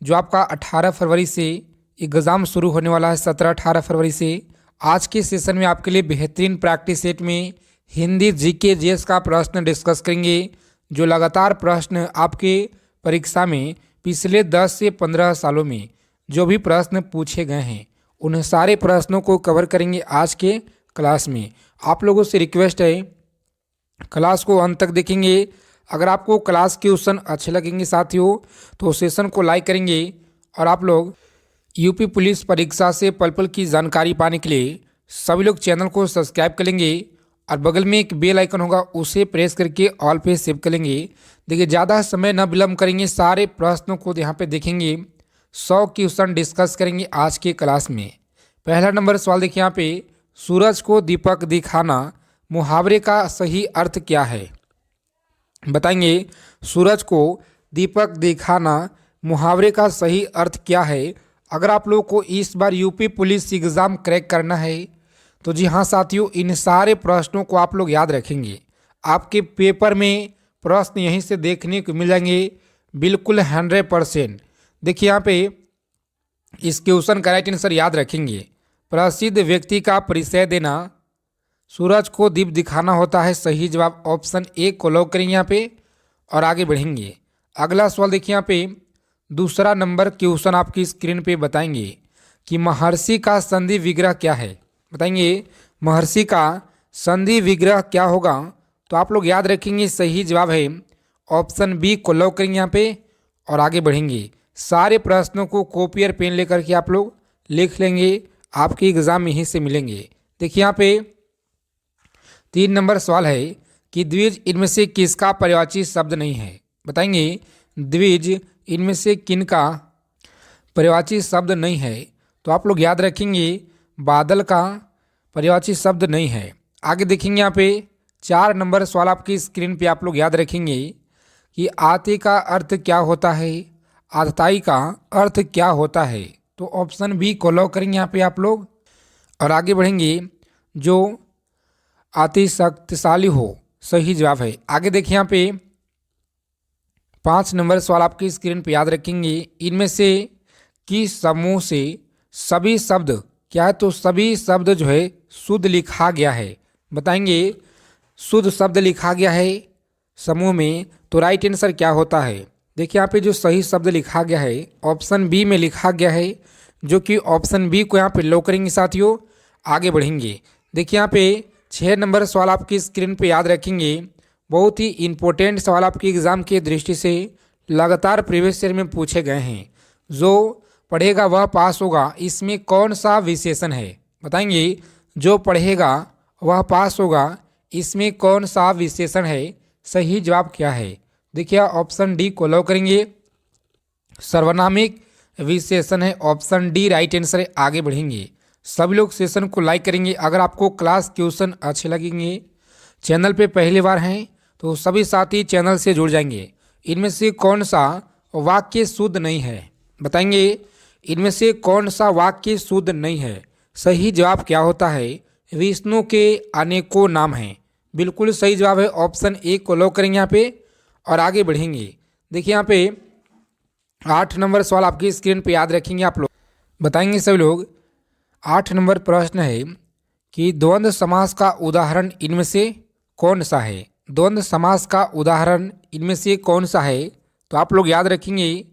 जो आपका 18 फरवरी से एग्ज़ाम शुरू होने वाला है, 17-18 फरवरी से। आज के सेशन में आपके लिए बेहतरीन प्रैक्टिस सेट में हिंदी जीके जीएस का प्रश्न डिस्कस करेंगे, जो लगातार प्रश्न आपके परीक्षा में पिछले 10 से 15 सालों में जो भी प्रश्न पूछे गए हैं उन सारे प्रश्नों को कवर करेंगे आज के क्लास में। आप लोगों से रिक्वेस्ट है, क्लास को अंत तक देखेंगे। अगर आपको क्लास के क्वेश्चन अच्छे लगेंगे साथियों तो सेशन को लाइक करेंगे। और आप लोग यूपी पुलिस परीक्षा से पल पल की जानकारी पाने के लिए सभी लोग चैनल को सब्सक्राइब कर लेंगे और बगल में एक बेल आइकन होगा उसे प्रेस करके ऑल पे सेव कर लेंगे। देखिए, ज़्यादा समय न विलम्ब करेंगे, सारे प्रश्नों को यहाँ पे देखेंगे, 100 क्वेश्चन डिस्कस करेंगे आज के क्लास में। पहला नंबर सवाल देखिए यहाँ पे, सूरज को दीपक दिखाना मुहावरे का सही अर्थ क्या है? बताएंगे सूरज को दीपक दिखाना मुहावरे का सही अर्थ क्या है। अगर आप लोगों को इस बार यूपी पुलिस एग्ज़ाम क्रैक करना है तो जी हाँ साथियों, इन सारे प्रश्नों को आप लोग याद रखेंगे। आपके पेपर में प्रश्न यहीं से देखने को मिल जाएंगे, बिल्कुल 100%। देखिए यहाँ पे इस क्वेश्चन का राइट आंसर याद रखेंगे। प्रसिद्ध व्यक्ति का परिचय देना सूरज को दीप दिखाना होता है। सही जवाब ऑप्शन ए को लॉक करेंगे यहाँ पे और आगे बढ़ेंगे। अगला सवाल देखिए यहाँ पे, दूसरा नंबर क्वेश्चन आपकी स्क्रीन पे बताएंगे कि महर्षि का संधि विग्रह क्या है। बताएंगे महर्षि का संधि विग्रह क्या होगा, तो आप लोग याद रखेंगे सही जवाब है ऑप्शन बी को लॉक करेंगे यहाँ पे और आगे बढ़ेंगे। सारे प्रश्नों को कॉपी और पेन लेकर के आप लोग लिख लेंगे, आपके एग्जाम यहीं से मिलेंगे। देखिए यहाँ पे 3 नंबर सवाल है कि द्विज इनमें से किसका पर्यायवाची शब्द नहीं है। बताएंगे द्विज इनमें से किनका पर्यायवाची शब्द नहीं है, तो आप लोग याद रखेंगे बादल का पर्यायवाची शब्द नहीं है। आगे देखेंगे यहाँ पे 4 नंबर सवाल आपकी स्क्रीन पे आप लोग याद रखेंगे कि आते का अर्थ क्या होता है, आतताई का अर्थ क्या होता है, तो ऑप्शन बी को लॉक करेंगे यहाँ पे आप लोग और आगे बढ़ेंगे। जो अति शक्तिशाली हो, सही जवाब है। आगे देखिए यहाँ पे 5 नंबर सवाल आपकी स्क्रीन पे याद रखेंगे, इनमें से किस समूह से सभी शब्द क्या है, तो सभी शब्द जो है शुद्ध लिखा गया है। बताएंगे शुद्ध शब्द लिखा गया है समूह में, तो राइट आंसर क्या होता है। देखिए यहाँ पे जो सही शब्द लिखा गया है ऑप्शन बी में लिखा गया है, जो कि ऑप्शन बी को यहाँ पे लॉक करेंगे साथियों। आगे बढ़ेंगे। देखिए यहाँ पे 6 नंबर सवाल आपकी स्क्रीन पे याद रखेंगे, बहुत ही इंपॉर्टेंट सवाल आपके एग्जाम की दृष्टि से लगातार प्रीवियस ईयर में पूछे गए हैं। जो पढ़ेगा वह पास होगा, इसमें कौन सा विशेषण है। बताएंगे जो पढ़ेगा वह पास होगा, इसमें कौन सा विशेषण है, सही जवाब क्या है। देखिए ऑप्शन डी को लॉक करेंगे, सर्वनामिक विशेषण है, ऑप्शन डी राइट आंसर है। आगे बढ़ेंगे। सभी लोग सेशन को लाइक करेंगे। अगर आपको क्लास क्वेश्चन अच्छे लगेंगे, चैनल पे पहली बार हैं तो सभी साथी चैनल से जुड़ जाएंगे। इनमें से कौन सा वाक्य शुद्ध नहीं है। बताएंगे इनमें से कौन सा वाक्य शुद्ध नहीं है, सही जवाब क्या होता है। विष्णु के अनेकों नाम हैं, बिल्कुल सही जवाब है, ऑप्शन ए को लॉक करेंगे यहाँ पे और आगे बढ़ेंगे। देखिए यहाँ पे 8 नंबर सवाल आपकी स्क्रीन पे याद रखेंगे आप लोग। बताएंगे सभी लोग 8 नंबर प्रश्न है कि द्वंद्व समास का उदाहरण इनमें से कौन सा है। द्वंद्व समास का उदाहरण इनमें से कौन सा है, तो आप लोग याद रखेंगे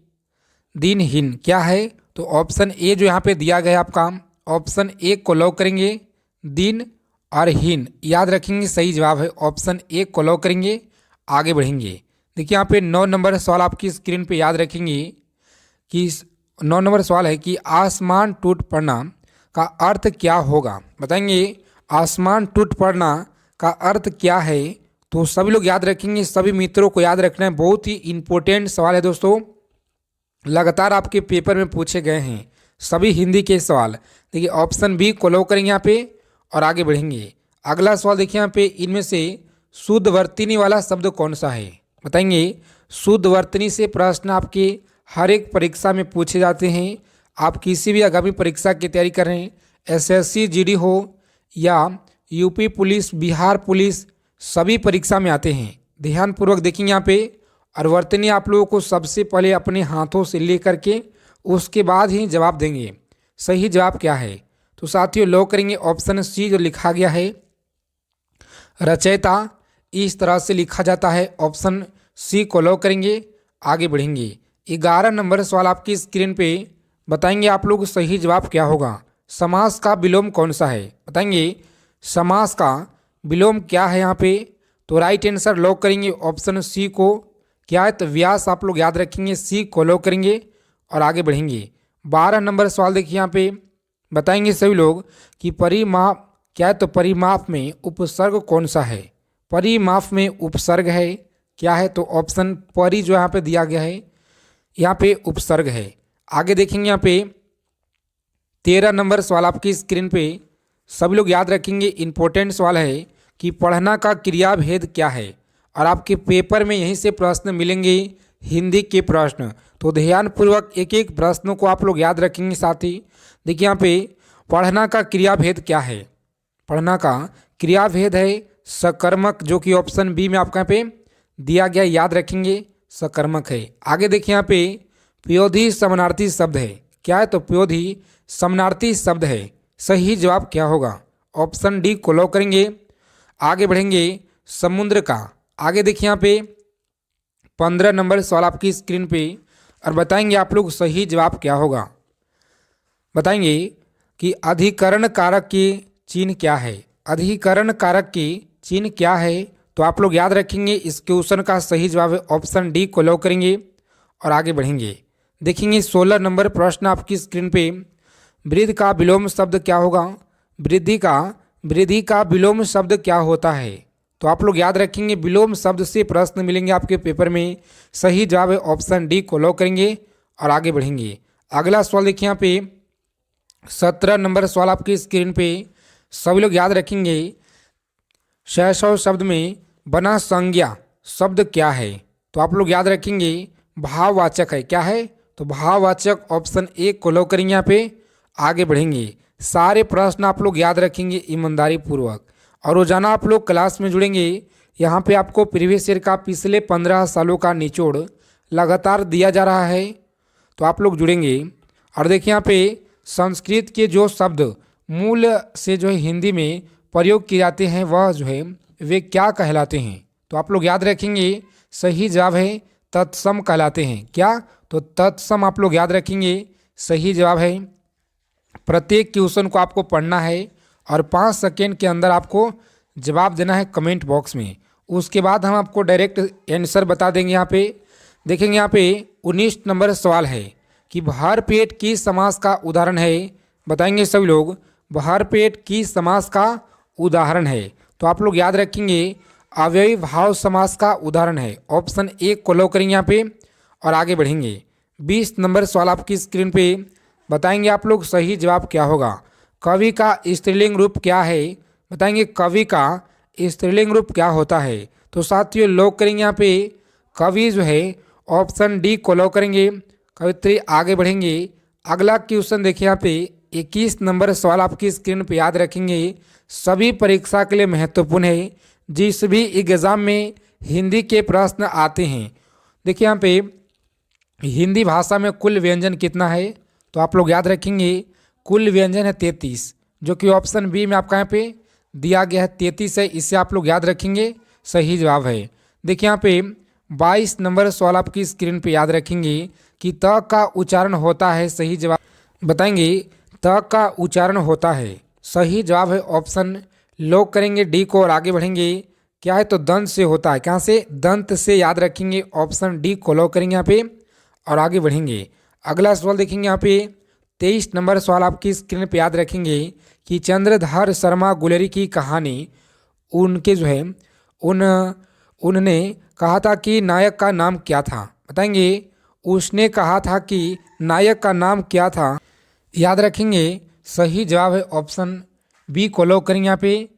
दिनहीन क्या है, तो ऑप्शन ए जो यहाँ पे दिया गया है आपका ऑप्शन ए को लॉक करेंगे। दिन और हीन याद रखेंगे, सही जवाब है, ऑप्शन ए को लॉक करेंगे। आगे बढ़ेंगे। देखिए यहाँ पे 9 नंबर सवाल आपकी स्क्रीन पे याद रखेंगे कि 9 नंबर सवाल है कि आसमान टूट पड़ना का अर्थ क्या होगा। बताएंगे आसमान टूट पड़ना का अर्थ क्या है, तो सभी लोग याद रखेंगे, सभी मित्रों को याद रखना है, बहुत ही इंपॉर्टेंट सवाल है दोस्तों, लगातार आपके पेपर में पूछे गए हैं सभी हिंदी के सवाल। देखिए ऑप्शन बी को लॉक करेंगे यहाँ पे और आगे बढ़ेंगे। अगला सवाल देखिए यहाँ पे, इनमें से शुद्ध वर्तनी वाला शब्द कौन सा है। बताएंगे शुद्ध वर्तनी से प्रश्न आपके हर एक परीक्षा में पूछे जाते हैं। आप किसी भी आगामी परीक्षा की तैयारी कर रहे हैं, एसएससी जीडी हो या यूपी पुलिस, बिहार पुलिस, सभी परीक्षा में आते हैं। ध्यानपूर्वक देखेंगे यहाँ पे और वर्तनी आप लोगों को सबसे पहले अपने हाथों से ले करके उसके बाद ही जवाब देंगे सही जवाब क्या है। तो साथियों लॉक करेंगे ऑप्शन सी जो लिखा गया है रचयिता, इस तरह से लिखा जाता है। ऑप्शन सी को लॉक करेंगे, आगे बढ़ेंगे। 11 नंबर सवाल आपकी स्क्रीन पे बताएंगे आप लोग सही जवाब क्या होगा। समास का विलोम कौन सा है, बताएंगे समास का विलोम क्या है यहाँ पे। तो राइट आंसर लॉक करेंगे ऑप्शन सी को। क्या है तो व्यास आप लोग याद रखेंगे, सी को लॉक करेंगे और आगे बढ़ेंगे। 12 नंबर सवाल देखिए यहाँ पे बताएंगे सभी लोग कि परिमाप क्या है तो परिमाप में उपसर्ग कौन सा है। परिमाप में उपसर्ग है क्या है तो ऑप्शन परि जो यहाँ पे दिया गया है यहाँ पे उपसर्ग है। आगे देखेंगे यहाँ पे 13 नंबर सवाल आपकी स्क्रीन पे सभी लोग याद रखेंगे, इंपॉर्टेंट सवाल है कि पढ़ना का क्रियाभेद क्या है। और आपके पेपर में यहीं से प्रश्न मिलेंगे हिंदी के प्रश्न, तो ध्यानपूर्वक एक एक प्रश्नों को आप लोग याद रखेंगे। साथ ही देखिए यहाँ पे पढ़ना का क्रियाभेद क्या है। पढ़ना का क्रियाभेद है सकर्मक, जो कि ऑप्शन बी में आपका यहाँ पे दिया गया, याद रखेंगे सकर्मक है। आगे देखिए यहाँ पे प्योधी समानार्थी शब्द है क्या है तो प्योधी समानार्थी शब्द है। सही जवाब क्या होगा, ऑप्शन डी को लॉक करेंगे, आगे बढ़ेंगे। समुद्र का आगे देखिए यहाँ पे 15 नंबर सवाल आपकी स्क्रीन पे और बताएंगे आप लोग सही जवाब क्या होगा। बताएंगे कि अधिकरण कारक के चिन्ह क्या है। अधिकरण कारक के चिन्ह क्या है तो आप लोग याद रखेंगे इस क्वेश्चन का सही जवाब है ऑप्शन डी को लॉक करेंगे और आगे बढ़ेंगे। देखेंगे 16 नंबर प्रश्न आपकी स्क्रीन पे वृद्धि का विलोम शब्द क्या होगा। वृद्धि का विलोम शब्द क्या होता है तो आप लोग याद रखेंगे विलोम शब्द से प्रश्न मिलेंगे आपके पेपर में। सही जवाब है ऑप्शन डी को लॉक करेंगे और आगे बढ़ेंगे। अगला सवाल देखिए यहाँ पे 17 नंबर सवाल आपकी स्क्रीन पे सभी लोग याद रखेंगे शैशव शब्द में बना संज्ञा शब्द क्या है तो आप लोग याद रखेंगे भाववाचक है। क्या है तो भाववाचक, ऑप्शन ए को लॉक करेंगे यहाँ पे, आगे बढ़ेंगे। सारे प्रश्न आप लोग याद रखेंगे ईमानदारी पूर्वक और रोजाना आप लोग क्लास में जुड़ेंगे। यहाँ पे आपको प्रीवियस ईयर का पिछले 15 सालों का निचोड़ लगातार दिया जा रहा है, तो आप लोग जुड़ेंगे। और देखिए यहाँ पे संस्कृत के जो शब्द मूल से जो है हिंदी में प्रयोग किए जाते हैं वह जो है वे क्या कहलाते हैं तो आप लोग याद रखेंगे सही जवाब है तत्सम कहलाते हैं। क्या तो तत्सम आप लोग याद रखेंगे सही जवाब है। प्रत्येक क्वेश्चन को आपको पढ़ना है और 5 सेकेंड के अंदर आपको जवाब देना है कमेंट बॉक्स में। उसके बाद हम आपको डायरेक्ट आंसर बता देंगे। यहाँ पे देखेंगे यहाँ पे 19 नंबर सवाल है कि भरपेट किस समास का उदाहरण है। बताएंगे सभी लोग भरपेट किस समास का उदाहरण है तो आप लोग याद रखेंगे अव्ययी भाव समास का उदाहरण है। ऑप्शन ए को लॉक करेंगे यहाँ पे और आगे बढ़ेंगे। 20 नंबर सवाल आपकी स्क्रीन पे बताएंगे आप लोग सही जवाब क्या होगा। कवि का स्त्रीलिंग रूप क्या है। बताएंगे कवि का स्त्रीलिंग रूप क्या होता है तो साथियों लॉक करेंगे यहाँ पे कवि जो है ऑप्शन डी को लॉक करेंगे, कवित्री, आगे बढ़ेंगे। अगला क्वेश्चन देखिए यहाँ पे 21 नंबर सवाल आपकी स्क्रीन पे याद रखेंगे सभी परीक्षा के लिए महत्वपूर्ण है, जिस भी एग्जाम में हिंदी के प्रश्न आते हैं। देखिए यहाँ पे हिंदी भाषा में कुल व्यंजन कितना है तो आप लोग याद रखेंगे कुल व्यंजन है 33, जो कि ऑप्शन बी में आपका यहाँ पे दिया गया है 33 है। इससे आप लोग याद रखेंगे सही जवाब है। देखिए यहाँ पे 22 नंबर सवाल आपकी स्क्रीन पे याद रखेंगे कि त का उच्चारण होता है। सही जवाब बताएंगे त का उच्चारण होता है। सही जवाब है ऑप्शन लॉक करेंगे डी को और आगे बढ़ेंगे। क्या है तो दंत से होता है। कहाँ से, दंत से, याद रखेंगे ऑप्शन डी को लॉक करेंगे यहाँ पे और आगे बढ़ेंगे। अगला सवाल देखेंगे यहाँ पे 23 नंबर सवाल आपकी स्क्रीन पे याद रखेंगे कि चंद्रधर शर्मा गुलेरी की कहानी उनके जो है उन्होंने कहा था कि नायक का नाम क्या था। बताएंगे उसने कहा था कि नायक का नाम क्या था, याद रखेंगे सही जवाब है ऑप्शन बी को लॉक करेंगे यहाँ पे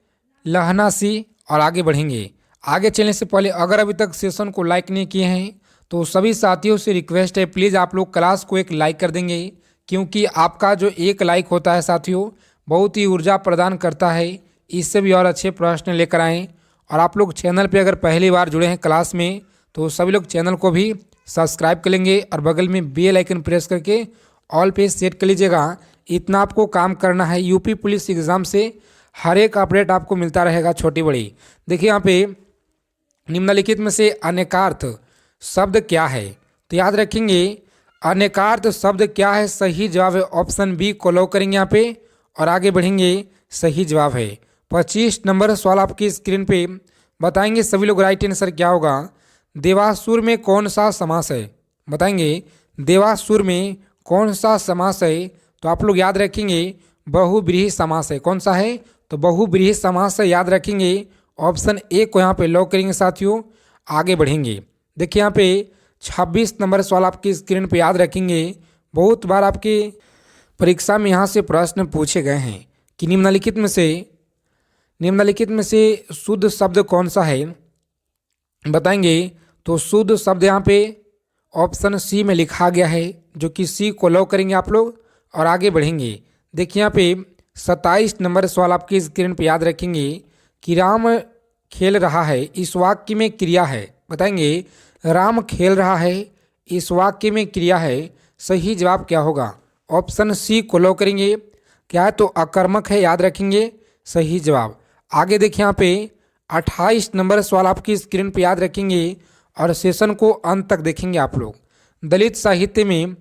लहना सी और आगे बढ़ेंगे। आगे चलने से पहले अगर अभी तक सेशन को लाइक नहीं किए हैं तो सभी साथियों से रिक्वेस्ट है प्लीज़ आप लोग क्लास को एक लाइक कर देंगे, क्योंकि आपका जो एक लाइक होता है साथियों बहुत ही ऊर्जा प्रदान करता है। इससे भी और अच्छे प्रश्न लेकर आएँ। और आप लोग चैनल पे अगर पहली बार जुड़े हैं क्लास में तो सभी लोग चैनल को भी सब्सक्राइब कर लेंगे और बगल में बेल आइकन प्रेस करके ऑल पे सेट कर लीजिएगा। इतना आपको काम करना है। यूपी पुलिस एग्ज़ाम से हर एक अपडेट आपको मिलता रहेगा छोटी बड़ी। देखिए यहाँ पे निम्नलिखित में से अनेकार्थ शब्द क्या है, तो याद रखेंगे अनेकार्थ शब्द क्या है। सही जवाब है ऑप्शन बी को लॉक करेंगे यहाँ पे और आगे बढ़ेंगे। सही जवाब है 25 नंबर सवाल आपकी स्क्रीन पे बताएंगे सभी लोग राइट आंसर क्या होगा। देवासुर में कौन सा समास है, बताएंगे देवासुर में कौन सा समास है, तो आप लोग याद रखेंगे बहुब्रीहि समास है। कौन सा है, तो बहुब्रीहि समास है, याद रखेंगे। ऑप्शन ए को यहाँ पे लॉक करेंगे साथियों। आगे बढ़ेंगे। देखिए यहाँ पे 26 नंबर सवाल आपकी स्क्रीन पे याद रखेंगे। बहुत बार आपके परीक्षा में यहाँ से प्रश्न पूछे गए हैं कि निम्नलिखित में से शुद्ध शब्द कौन सा है, बताएंगे। तो शुद्ध शब्द यहाँ पे ऑप्शन सी में लिखा गया है, जो कि सी को लॉक करेंगे आप लोग और आगे बढ़ेंगे। देखिए यहाँ पे 27 नंबर सवाल आपकी स्क्रीन पे याद रखेंगे कि राम खेल रहा है इस वाक्य में क्रिया है, बताएंगे राम खेल रहा है इस वाक्य में क्रिया है। सही जवाब क्या होगा, ऑप्शन सी को लॉक करेंगे। क्या है, तो अकर्मक है, याद रखेंगे सही जवाब। आगे देखिए यहाँ पे 28 नंबर सवाल आपकी स्क्रीन पे याद रखेंगे और सेशन को अंत तक देखेंगे आप लोग। दलित साहित्य में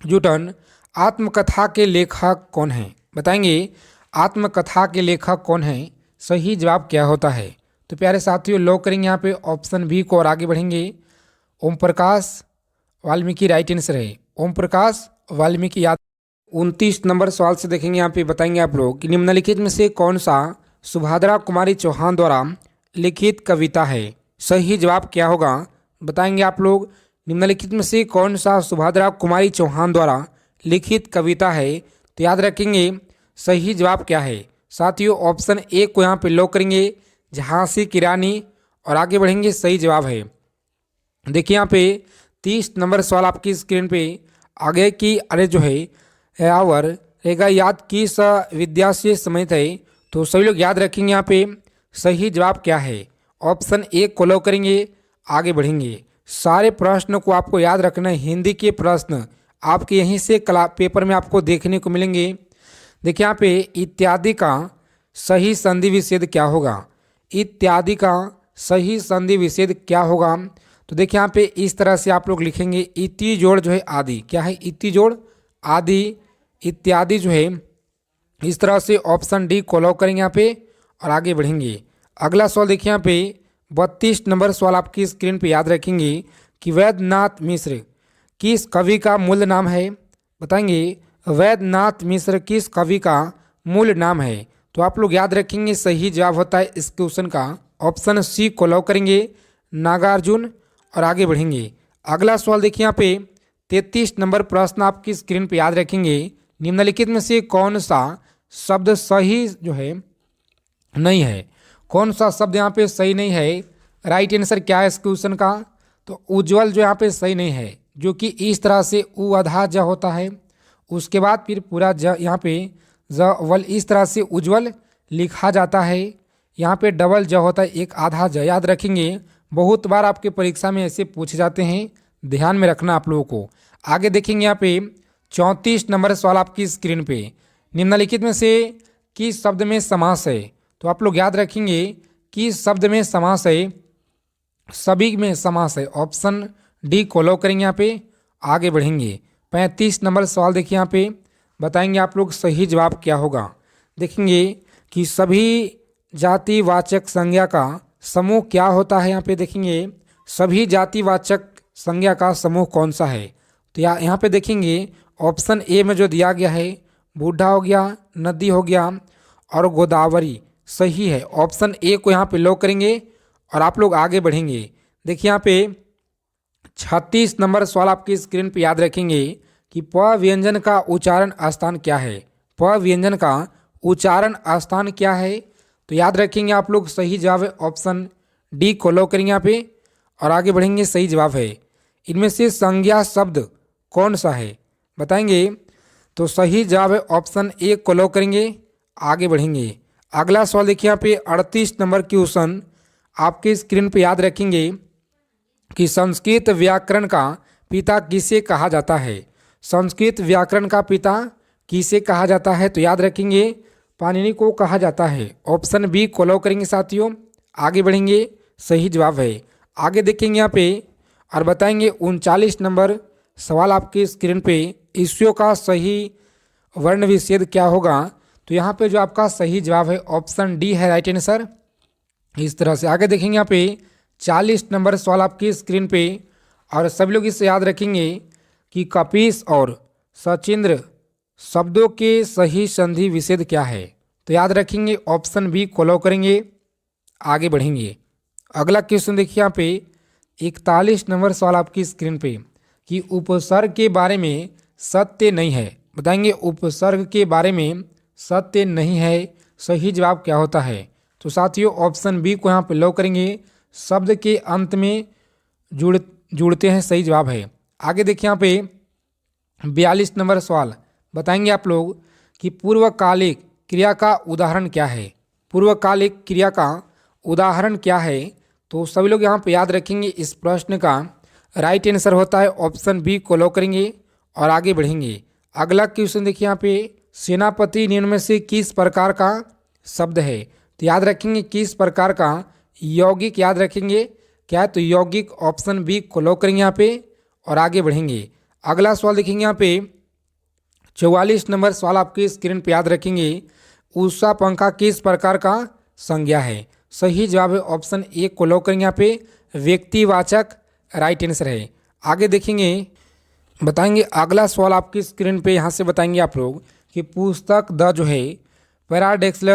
जुटन आत्मकथा के लेखक कौन है, बताएंगे आत्मकथा के लेखक कौन है। सही जवाब क्या होता है, तो प्यारे साथियों लॉक करेंगे यहाँ पे ऑप्शन बी को और आगे बढ़ेंगे। ओम प्रकाश वाल्मीकि राइट आंसर है। ओम प्रकाश वाल्मीकि। याद 29 नंबर सवाल से देखेंगे यहाँ पे बताएंगे आप लोग कि निम्नलिखित में से कौन सा सुभद्रा कुमारी चौहान द्वारा लिखित कविता है। सही जवाब क्या होगा, बताएंगे आप लोग। निम्नलिखित में से कौन सा सुभद्रा कुमारी चौहान द्वारा लिखित कविता है, तो याद रखेंगे सही जवाब क्या है साथियों। ऑप्शन ए को यहाँ पे लॉक करेंगे, झांसी की रानी और आगे बढ़ेंगे। सही जवाब है। देखिए यहाँ पे 30 नंबर सवाल आपकी स्क्रीन पे आगे की अरे जो है यावर रहेगा याद किस विद्या से संबंधित है, तो सभी लोग याद रखेंगे यहाँ पे सही जवाब क्या है। ऑप्शन ए को लॉक करेंगे, आगे बढ़ेंगे। सारे प्रश्न को आपको याद रखना है। हिंदी के प्रश्न आपके यहीं से पेपर में आपको देखने को मिलेंगे। देखिए यहाँ पे इत्यादि का सही संधि विच्छेद क्या होगा, इत्यादि का सही संधि विच्छेद क्या होगा, तो देखिए यहाँ पे इस तरह से आप लोग लिखेंगे इति जोड़ जो है आदि। क्या है, इति जोड़ आदि इत्यादि जो है इस तरह से ऑप्शन डी को लॉक करेंगे यहाँ पे और आगे बढ़ेंगे। अगला सवाल देखिए यहाँ पे 32 नंबर सवाल आपकी स्क्रीन पे याद रखेंगे कि वैद्यनाथ मिश्र किस कवि का मूल नाम है, बताएंगे वैद्यनाथ मिश्र किस कवि का मूल नाम है, तो आप लोग याद रखेंगे सही जवाब होता है इस क्वेश्चन का ऑप्शन सी को लॉक करेंगे नागार्जुन और आगे बढ़ेंगे। अगला सवाल देखिए यहाँ पे 33 नंबर प्रश्न आपकी स्क्रीन पे याद रखेंगे निम्नलिखित में से कौन सा शब्द सही जो है नहीं है, कौन सा शब्द यहाँ पे सही नहीं है। राइट आंसर क्या है इस क्वेश्चन का, तो उज्जवल जो यहाँ पे सही नहीं है, जो कि इस तरह से उ आधा ज होता है, उसके बाद फिर पूरा ज यहाँ पे ज वल इस तरह से उज्जवल लिखा जाता है। यहाँ पे डबल ज होता है, एक आधा ज, याद रखेंगे। बहुत बार आपके परीक्षा में ऐसे पूछे जाते हैं, ध्यान में रखना आप लोगों को। आगे देखेंगे यहाँ पे 34 नंबर सवाल आपकी स्क्रीन पे निम्नलिखित में से किस शब्द में समास है, तो आप लोग याद रखेंगे किस शब्द में समास है। सभी में समास है, ऑप्शन डी को लॉक करेंगे यहाँ पे, आगे बढ़ेंगे। 35 नंबर सवाल देखिए यहाँ पे बताएंगे आप लोग सही जवाब क्या होगा। देखेंगे कि सभी जातिवाचक संज्ञा का समूह क्या होता है। यहाँ पे देखेंगे सभी जातिवाचक संज्ञा का समूह कौन सा है, तो यहाँ पे देखेंगे ऑप्शन ए में जो दिया गया है बूढ़ा हो गया, नदी हो गया और गोदावरी सही है। ऑप्शन ए को यहाँ पे लॉक करेंगे और आप लोग आगे बढ़ेंगे। देखिए यहाँ पे 36 नंबर सवाल आपकी स्क्रीन पे याद रखेंगे कि प व्यंजन का उच्चारण स्थान क्या है, प व्यंजन का उच्चारण स्थान क्या है, तो याद रखेंगे आप लोग सही जवाब है ऑप्शन डी को लॉक करेंगे यहाँ पे और आगे बढ़ेंगे। सही जवाब है। इनमें से संज्ञा शब्द कौन सा है, बताएंगे, तो सही जवाब है ऑप्शन ए को लॉक करेंगे, आगे बढ़ेंगे। अगला सवाल देखिए यहाँ पे 38 नंबर क्वेश्चन आपके स्क्रीन पे याद रखेंगे कि संस्कृत व्याकरण का पिता किसे कहा जाता है। संस्कृत व्याकरण का पिता किसे कहा जाता है? तो याद रखेंगे पाणिनि को कहा जाता है। ऑप्शन बी को लॉक करेंगे साथियों। आगे बढ़ेंगे, सही जवाब है। आगे देखेंगे यहाँ पे और बताएंगे 39 नंबर सवाल आपके स्क्रीन पे, ईश्वों का सही वर्ण विच्छेद क्या होगा? तो यहाँ पे जो आपका सही जवाब है ऑप्शन डी है राइट आंसर। इस तरह से आगे देखेंगे यहाँ पे 40 नंबर सवाल आपकी स्क्रीन पे, और सभी लोग इसे याद रखेंगे कि कपीस और सचिंद्र शब्दों के सही संधि विच्छेद क्या है? तो याद रखेंगे ऑप्शन बी को लॉक करेंगे। आगे बढ़ेंगे, अगला क्वेश्चन देखिए यहाँ पे 41 नंबर सवाल आपकी स्क्रीन पे कि उपसर्ग के बारे में सत्य नहीं है। बताएंगे उपसर्ग के बारे में सत्य नहीं है, सही जवाब क्या होता है? तो साथियों ऑप्शन बी को यहाँ पे लॉक करेंगे, शब्द के अंत में जुड़ते हैं, सही जवाब है। आगे देखिए यहाँ पे 42 नंबर सवाल, बताएंगे आप लोग कि पूर्वकालिक क्रिया का उदाहरण क्या है? पूर्वकालिक क्रिया का उदाहरण क्या है? तो सभी लोग यहाँ पे याद रखेंगे इस प्रश्न का राइट आंसर होता है ऑप्शन बी को लॉक करेंगे और आगे बढ़ेंगे। अगला क्वेश्चन देखिए यहाँ पे सेनापति निम्न में से किस प्रकार का शब्द है? तो याद रखेंगे किस प्रकार का? यौगिक याद रखेंगे क्या है? तो यौगिक ऑप्शन बी को लॉक करेंगे यहाँ पे और आगे बढ़ेंगे। अगला सवाल देखेंगे यहाँ पे 44 नंबर सवाल आपके स्क्रीन पे, याद रखेंगे उषा पंखा किस प्रकार का संज्ञा है? सही जवाब है ऑप्शन ए को लॉक करेंगे यहाँ पे, व्यक्तिवाचक राइट आंसर है। आगे देखेंगे, बताएंगे अगला सवाल आपकी स्क्रीन पे, यहाँ से बताएंगे आप लोग कि पुस्तक द जो है पैराडॉक्सल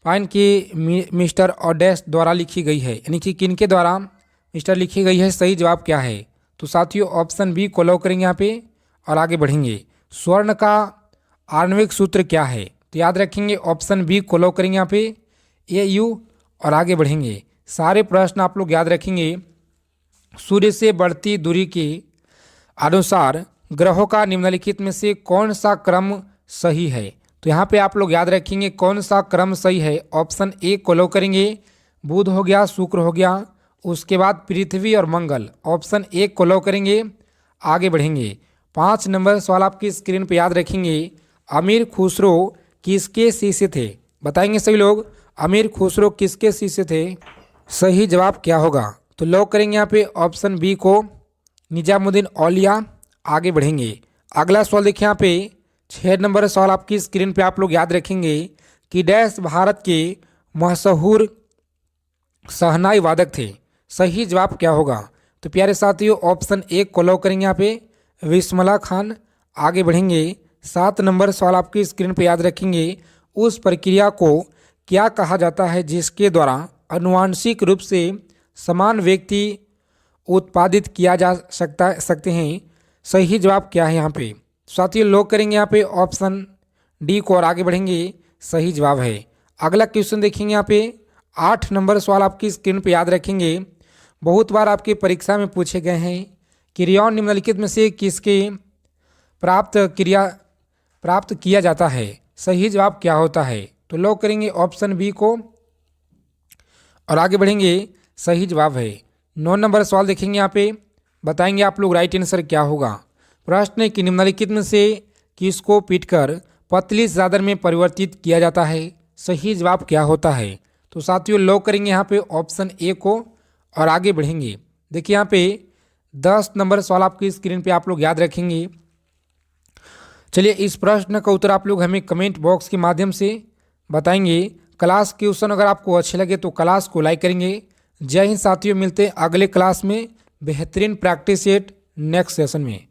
पाइन की मिस्टर ऑडेस्ट द्वारा लिखी गई है, यानी कि किनके द्वारा मिस्टर लिखी गई है? सही जवाब क्या है? तो साथियों ऑप्शन बी को लॉक करेंगे यहाँ पे और आगे बढ़ेंगे। स्वर्ण का आणविक सूत्र क्या है? तो याद रखेंगे ऑप्शन बी को लॉक करेंगे यहाँ पे, AU और आगे बढ़ेंगे। सारे प्रश्न आप लोग याद रखेंगे। सूर्य से बढ़ती दूरी के अनुसार ग्रहों का निम्नलिखित में से कौन सा क्रम सही है? तो यहाँ पे आप लोग याद रखेंगे कौन सा क्रम सही है? ऑप्शन ए को लॉक करेंगे, बुध हो गया, शुक्र हो गया, उसके बाद पृथ्वी और मंगल, ऑप्शन ए को लॉक करेंगे। आगे बढ़ेंगे, 5 नंबर सवाल आपकी स्क्रीन पे, याद रखेंगे अमीर खुसरो किसके शिष्य थे? बताएंगे सभी लोग अमीर खुसरो किसके शिष्य थे? सही जवाब क्या होगा? तो लॉक करेंगे यहाँ पे ऑप्शन बी को, निजामुद्दीन औलिया। आगे बढ़ेंगे, अगला सवाल देखिए यहाँ पे 6 नंबर सवाल आपकी स्क्रीन पे, आप लोग याद रखेंगे कि डैश भारत के मशहूर शहनाई वादक थे? सही जवाब क्या होगा? तो प्यारे साथियों ऑप्शन ए को लॉक करेंगे यहाँ पे, विस्मला खान। आगे बढ़ेंगे, 7 नंबर सवाल आपकी स्क्रीन पे, याद रखेंगे उस प्रक्रिया को क्या कहा जाता है जिसके द्वारा आनुवांशिक रूप से समान व्यक्ति उत्पादित किया जा सकते हैं? सही जवाब क्या है यहाँ पे? साथियों लॉक करेंगे यहाँ पे ऑप्शन डी को और आगे बढ़ेंगे, सही जवाब है। अगला क्वेश्चन देखेंगे यहाँ पे 8 नंबर सवाल आपकी स्क्रीन पे, याद रखेंगे बहुत बार आपकी परीक्षा में पूछे गए हैं, क्रियाओं निम्नलिखित में से किसके प्राप्त किया जाता है? सही जवाब क्या होता है? तो लॉक करेंगे ऑप्शन बी को और आगे बढ़ेंगे, सही जवाब है। 9 नंबर सवाल देखेंगे यहाँ पे, बताएंगे आप लोग राइट आंसर क्या होगा। प्रश्न कि निम्नलिखित में से किसको पीटकर पतली चादर में परिवर्तित किया जाता है? सही जवाब क्या होता है? तो साथियों लॉक करेंगे यहाँ पे ऑप्शन ए को और आगे बढ़ेंगे। देखिए यहाँ पे 10 नंबर सवाल आपकी स्क्रीन पे, आप लोग याद रखेंगे। चलिए इस प्रश्न का उत्तर आप लोग हमें कमेंट बॉक्स के माध्यम से बताएंगे। क्लास क्वेश्चन अगर आपको अच्छे लगे तो क्लास को लाइक करेंगे। जय हिंद साथियों, मिलते हैं अगले क्लास में बेहतरीन प्रैक्टिस सेट नेक्स्ट सेशन में।